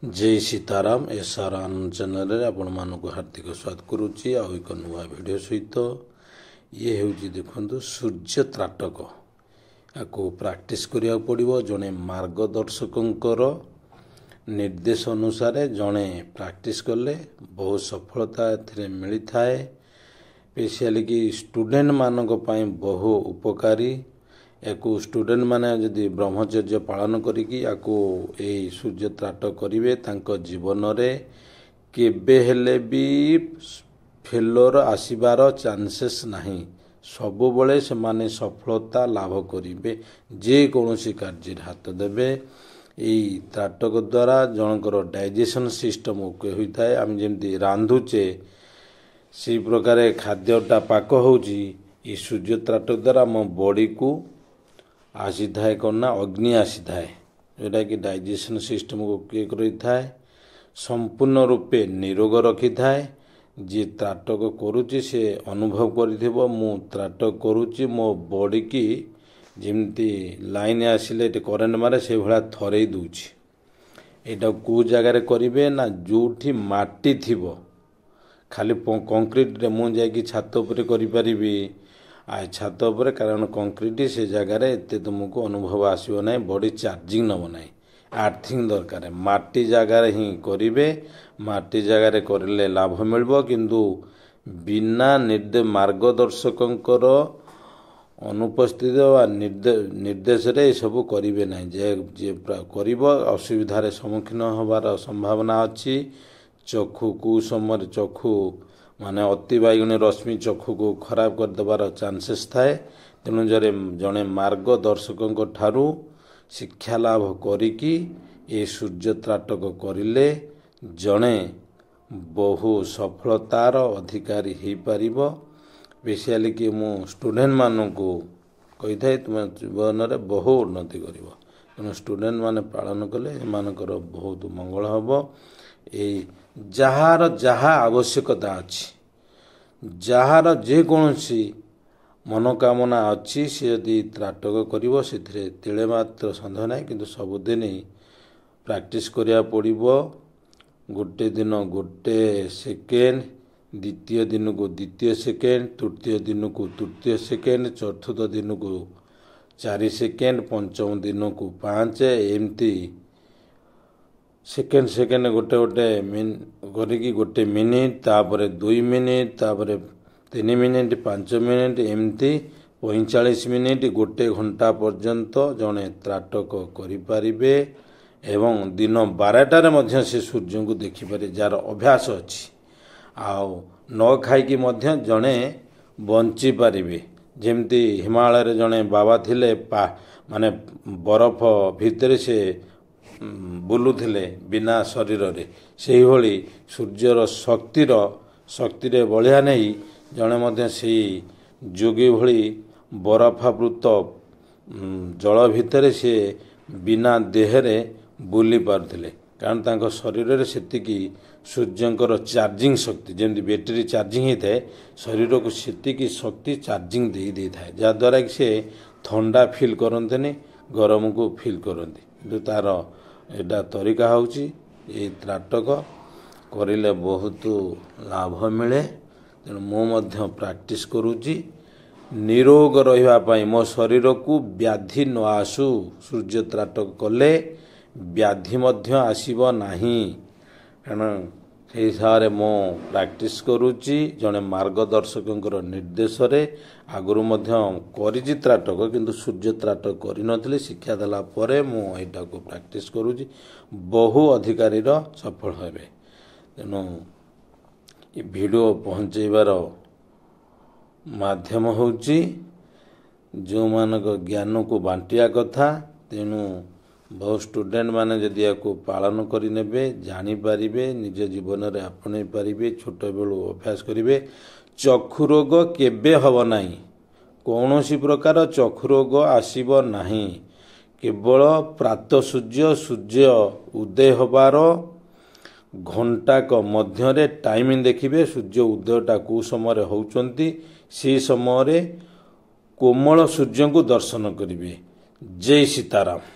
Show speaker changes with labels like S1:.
S1: जय सीताराम एसआर आनंद चैनल रे आपण मानक हार्दिक स्वागत करुच्ची आउ एक नुआ वीडियो सहित ये हूँ देखु सूर्य त्राटक या प्रैक्टिस करिया पड़िबो जने मार्गदर्शकंकर निर्देश अनुसार जड़े प्रैक्टिस कले बहुत सफलता एथिरे मिली थाए स्पेशली कि स्टूडेंट मानक पई बहु उपकारी याकू स्टूडेंट माने जदि ब्रह्मचर्य पालन करिकी याकू ए सूर्य त्राटक करिवे तांको जीवन रे केबे हेले भी फेलोर आसीबार चांसेस नाही सबु बळे से माने सफलता लाभ करिवे जे कोनोसी कार्य हाथ देबे ए त्राटक द्वारा जनकर डाइजेशन सिस्टम ओके होइथाय आम जेमति रांधुचे से प्रकार खाद्यटा पाक होउची ए सूर्य त्राटक द्वारा मो बॉडी को आसी थाए कौन अग्नि आसी थाए जोटा कि डाइजेशन सिस्टम को किए करी थाए संपूर्ण रूपे निरोग रखी थाए जी त्राटक करुच्ची से अनुभव करिथिबो मु त्राटक करुच्ची मो बॉडी की जेमती लाइन आसिले करेन्ट मारे से भला थरई दूची एटा को जगह करिवे ना जोठी माटी थिबो खाली कंक्रीट रे मु जाई कि छात ऊपर करि परिबी आ छात उपर कारण कंक्रीट से जगार एत तुमको अनुभव आसो ना बॉडी चार्जिंग नब ना आर्थिंग दरकार माटी जगार ही करेंगे माटी जगार करले लाभ मिलबो किंतु बिना मार्गदर्शकंकर अनुपस्थित निर्देश रे सब करेंगे ना जे कर असुविधार सम्मुखीन होबार संभावना अच्छी चक्षु कु समय चक्षु माने अति बैगुणी रश्मि चक्षु को खराब करदेवार चांसेस थाए तेणु जड़े मार्गदर्शकों ठारू शिक्षा लाभ करिकी ए सूर्य त्राटक करिले जड़े बहु सफलतार अधिकारी हो पारिबो स्पेशली कि मु स्टूडेंट मानू कही थाए तुम जीवन में बहु उन्नति करिवो तेणु स्टूडेंट माने पालन कले एमानकर बहुत मंगल हबो ए जार जहा आवश्यकता अच्छी जार जेकोसी मनोकामना अच्छी सी यदि त्राटक करिवो सेथिरे तिले मात्र सन्देह ना किंतु सबुदिन प्रैक्टिस करिया पड़िबो गोटे दिन गोटे सेकेंड द्वितीय दिन को द्वितीय सेकेंड तृतीय दिन को तृतीय सेकेंड चतुर्थ दिन को 4 सेकेंड पंचम दिन को 5 एमती सेकेंड सेकेंड गोटे गोटे करिकी गोटे मिनिट तापर 2 मिनिट तापर 3 मिनिट 5 मिनिट एमती 45 मिनिट गोटे घंटा पर्यंत जड़े त्राटक करिपारिबे एवं दिन 12टार मध्य से सूर्य को देखिपारे जार अभ्यास अच्छी आउ न खाइकी मध्य जड़े बंची पारिबे जेमती हिमालय जड़े बाबा थिले माने बरफ भितर से बुलुथिले बिना शरीर रे से भली सूर्यर शक्ति बढ़िया नहीं जड़े मध्य से जोगी भली बरफावृत जल भितर से बिना देहरे बुली पारुथिले कारण तांको शरीर रे सेतिकी सूर्यंकर चार्जिंग शक्ति जेमती बैटेरी चार्जिंग होता है शरीर को सेतिकी शक्ति चार्जिंग दे थाए जहाद्वारा कि से ठंडा फील करते गरम को फील करते किंतु तार एटा तरीका होची ये त्राटक करिले बहुत लाभ मिले तेणु मो मध्य प्रैक्टिस करुची निरोग रहिबा पई मो शरीर को व्याधि न आसु सूर्य त्राटक कले व्याधि मध्य आसीबो नाही कारण से हिसाब मो प्रैक्टिस करुची जने मार्गदर्शकंकर निर्देश रे आगुरु मध्य करिची त्राटक किंतु सूर्य त्राटक करि नथिले शिक्षा देला परे मो एटा को प्रैक्टिस करुची बहु अधिकारी रो सफल हेबे तेणु ये वीडियो पहुंचेबार माध्यम होची जो मानक ज्ञान को बांटिया कथा तेणु बहुत स्टूडेंट माने जदि याको पालन करि नेबे जानि पारिबे निज जीवन रे आपणे पारिबे छोट बेलु अभ्यास करिवे चक्षु रोग केबे हब नाही कौनसी प्रकार चक्षु रोग आसीबो नाही केवल प्रात सूर्य उदय हबार घंटा को मध्य रे टाइमिंग देखिबे सूर्य उदयटा को समय रे होउचंती से समय रे कोमल सूर्य को दर्शन करिवे जय सीताराम।